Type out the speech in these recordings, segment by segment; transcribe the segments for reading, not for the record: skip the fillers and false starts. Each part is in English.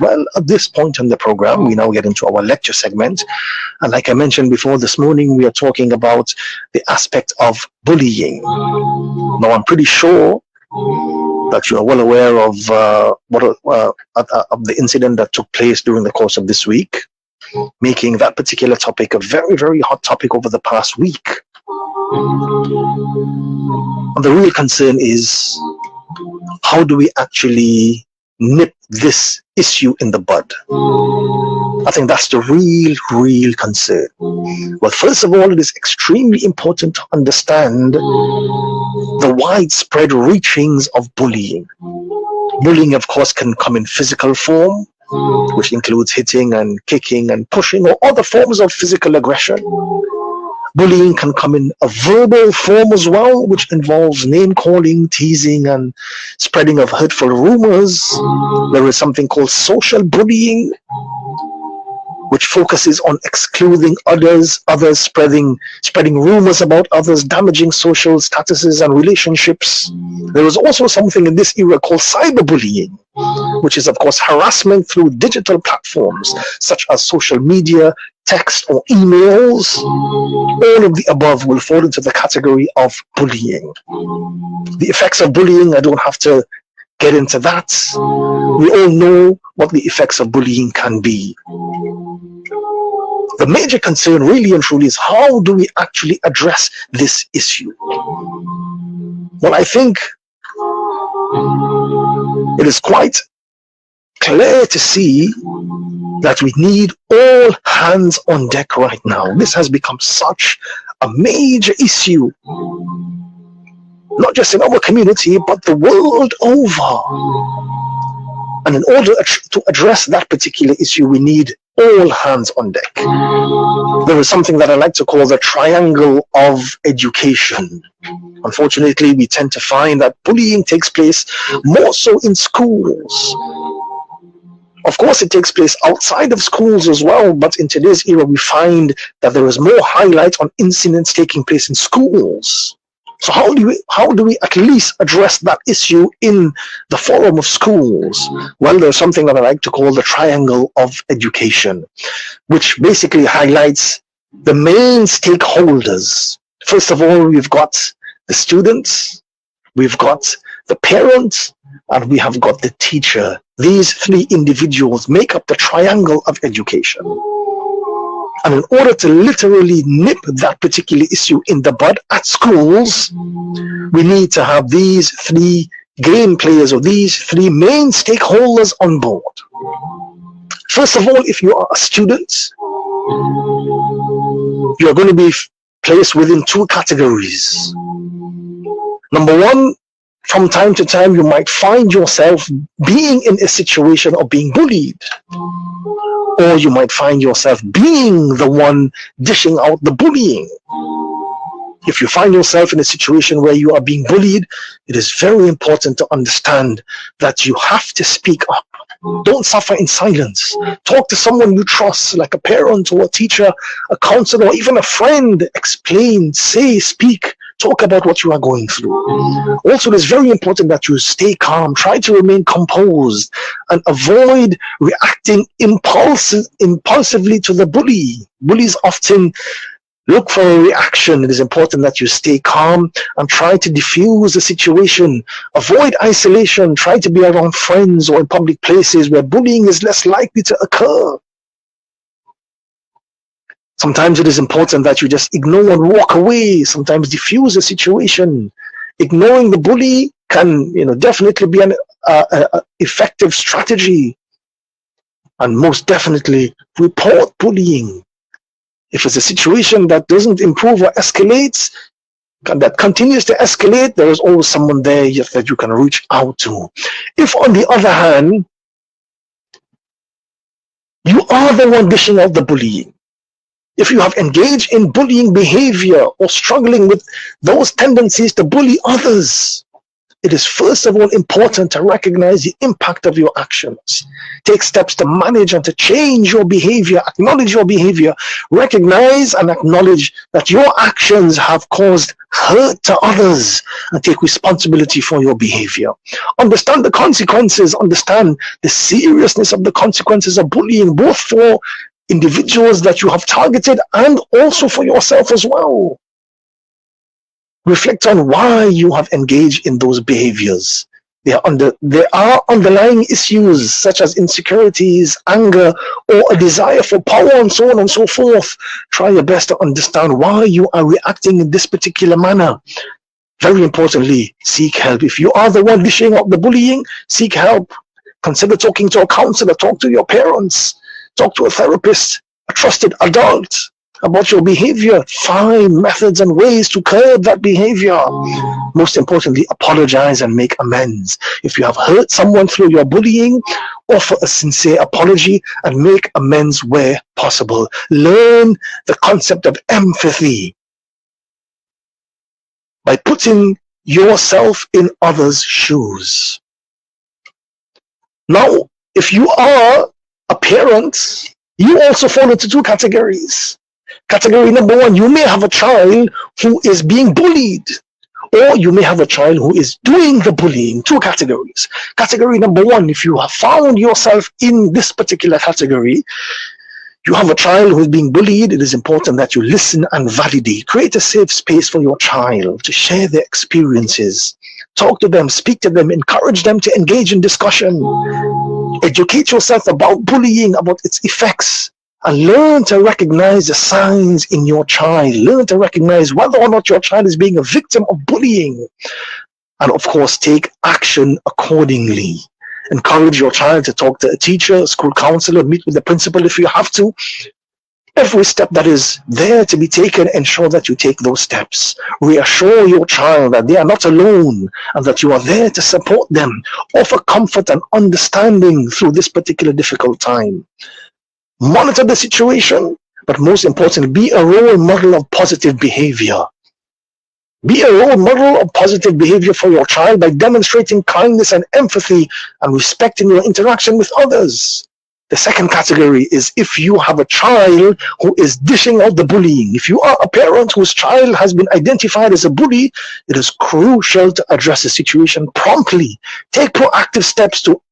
Well, at this point in the program, we now get into our lecture segment. And like I mentioned before, this morning we are talking about the aspect of bullying. Now, I'm pretty sure that you are well aware of of the incident that took place during the course of this week, making that particular topic a very, very hot topic over the past week. And the real concern is, how do we actually nip this issue in the bud? I think that's the real concern. Well, first of all, it is extremely important to understand the widespread reachings of bullying. Bullying, of course, can come in physical form, which includes hitting and kicking and pushing or other forms of physical aggression. Bullying can come in a verbal form as well, which involves name-calling, teasing, and spreading of hurtful rumors. There is something called social bullying, which focuses on excluding others, spreading rumors about others, damaging social statuses and relationships. There is also something in this era called cyberbullying, which is, of course, harassment through digital platforms such as social media, text, or emails. All of the above will fall into the category of bullying. The effects of bullying, I don't have to get into that. We all know what the effects of bullying can be. The major concern really and truly is, how do we actually address this issue? Well, I think it is quite clear to see that we need all hands on deck right now. This has become such a major issue, not just in our community, but the world over. And in order to address that particular issue, we need all hands on deck. There is something that I like to call the triangle of education. Unfortunately, we tend to find that bullying takes place more so in schools. Of course, it takes place outside of schools as well, but in today's era, we find that there is more highlight on incidents taking place in schools. So how do we at least address that issue in the forum of schools? Well, there's something that I like to call the triangle of education, which basically highlights the main stakeholders. First of all, we've got the students, we've got the parents, and we have got the teacher. These three individuals make up the triangle of education. And in order to literally nip that particular issue in the bud at schools, we need to have these three game players, or these three main stakeholders, on board. First of all, if you are a student, you are going to be placed within two categories. Number one, from time to time, you might find yourself being in a situation of being bullied. Or you might find yourself being the one dishing out the bullying. If you find yourself in a situation where you are being bullied, it is very important to understand that you have to speak up. Don't suffer in silence. Talk to someone you trust, like a parent or a teacher, a counselor, or even a friend. Explain, say, speak. Talk about what you are going through. Also, it is very important that you stay calm. Try to remain composed and avoid reacting impulsively to the bully. Bullies often look for a reaction. It is important that you stay calm and try to diffuse the situation. Avoid isolation. Try to be around friends or in public places where bullying is less likely to occur. Sometimes it is important that you just ignore and walk away. Sometimes diffuse the situation. Ignoring the bully can, definitely be an effective strategy. And most definitely, report bullying. If it's a situation that doesn't improve or escalates, that continues to escalate, there is always someone there that you can reach out to. If, on the other hand, you are the one dishing out the bullying, if you have engaged in bullying behavior or struggling with those tendencies to bully others, it is first of all important to recognize the impact of your actions. Take steps to manage and to change your behavior, acknowledge your behavior, recognize and acknowledge that your actions have caused hurt to others, and take responsibility for your behavior. Understand the consequences, understand the seriousness of the consequences of bullying, both for individuals that you have targeted and also for yourself as well. Reflect on why you have engaged in those behaviors. There are underlying issues such as insecurities, anger, or a desire for power, and so on and so forth. Try your best to understand why you are reacting in this particular manner. Very importantly, seek help. If you are the one dishing out the bullying, seek help. Consider talking to a counselor, talk to your parents, talk to a therapist, a trusted adult about your behavior. Find methods and ways to curb that behavior. Most importantly, apologize and make amends. If you have hurt someone through your bullying, offer a sincere apology and make amends where possible. Learn the concept of empathy by putting yourself in others' shoes. Now, if you are a parent, you also fall into two categories. Category number one, you may have a child who is being bullied, or you may have a child who is doing the bullying. Two categories. Category number one, if you have found yourself in this particular category, you have a child who is being bullied, it is important that you listen and validate. Create a safe space for your child to share their experiences. Talk to them, speak to them, encourage them to engage in discussion. Educate yourself about bullying, about its effects, and learn to recognize the signs in your child. Learn to recognize whether or not your child is being a victim of bullying. And of course, take action accordingly. Encourage your child to talk to a teacher, a school counselor, meet with the principal if you have to. Every step that is there to be taken, ensure that you take those steps. Reassure your child that they are not alone and that you are there to support them. Offer comfort and understanding through this particular difficult time. Monitor the situation, but most importantly, be a role model of positive behavior. Be a role model of positive behavior for your child by demonstrating kindness and empathy and respecting your interaction with others. The second category is if you have a child who is dishing out the bullying. If you are a parent whose child has been identified as a bully, it is crucial to address the situation promptly. Take proactive steps to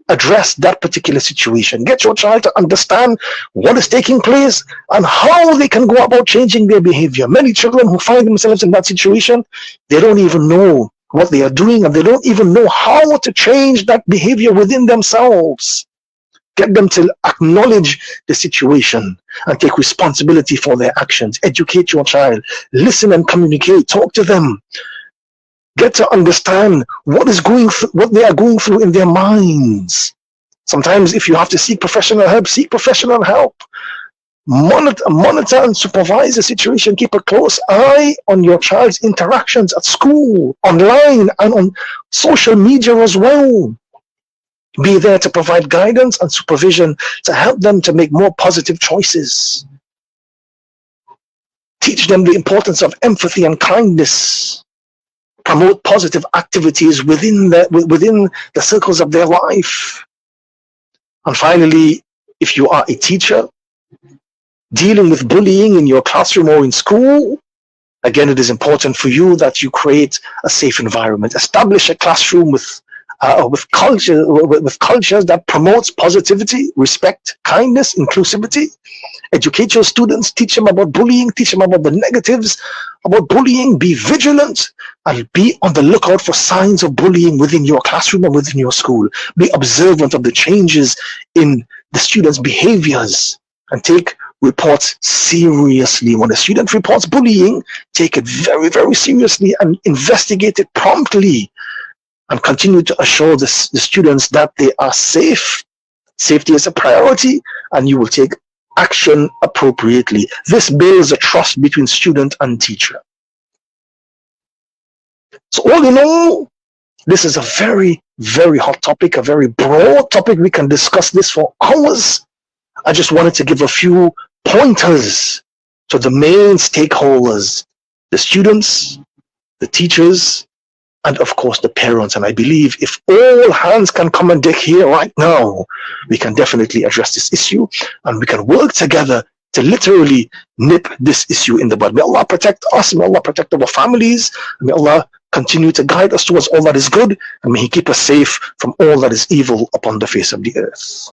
address that particular situation. Get your child to understand what is taking place and how they can go about changing their behavior. Many children who find themselves in that situation, they don't even know what they are doing, and they don't even know how to change that behavior within themselves. Get them to acknowledge the situation and take responsibility for their actions. Educate your child. Listen and communicate. Talk to them. Get to understand what they are going through in their minds. Sometimes if you have to seek professional help, seek professional help. Monitor and supervise the situation. Keep a close eye on your child's interactions at school, online, and on social media as well. Be there to provide guidance and supervision to help them to make more positive choices. Teach them the importance of empathy and kindness. Promote positive activities within the circles of their life. And finally, if you are a teacher dealing with bullying in your classroom or in school, again, it is important for you that you create a safe environment. Establish a classroom with cultures that promotes positivity, respect, kindness, inclusivity. Educate your students, teach them about bullying, teach them about the negatives about bullying. Be vigilant and be on the lookout for signs of bullying within your classroom or within your school. Be observant of the changes in the students' behaviors and take reports seriously. When a student reports bullying, take it very, very seriously and investigate it promptly. And continue to assure the students that they are safe. Safety is a priority, and you will take action appropriately. This builds a trust between student and teacher. So all in all, this is a very, very hot topic, a very broad topic. We can discuss this for hours. I just wanted to give a few pointers to the main stakeholders, the students, the teachers, and of course the parents. And I believe if all hands can come on deck here right now, we can definitely address this issue, and we can work together to literally nip this issue in the bud. May Allah protect us, may Allah protect our families, may Allah continue to guide us towards all that is good, and may He keep us safe from all that is evil upon the face of the earth.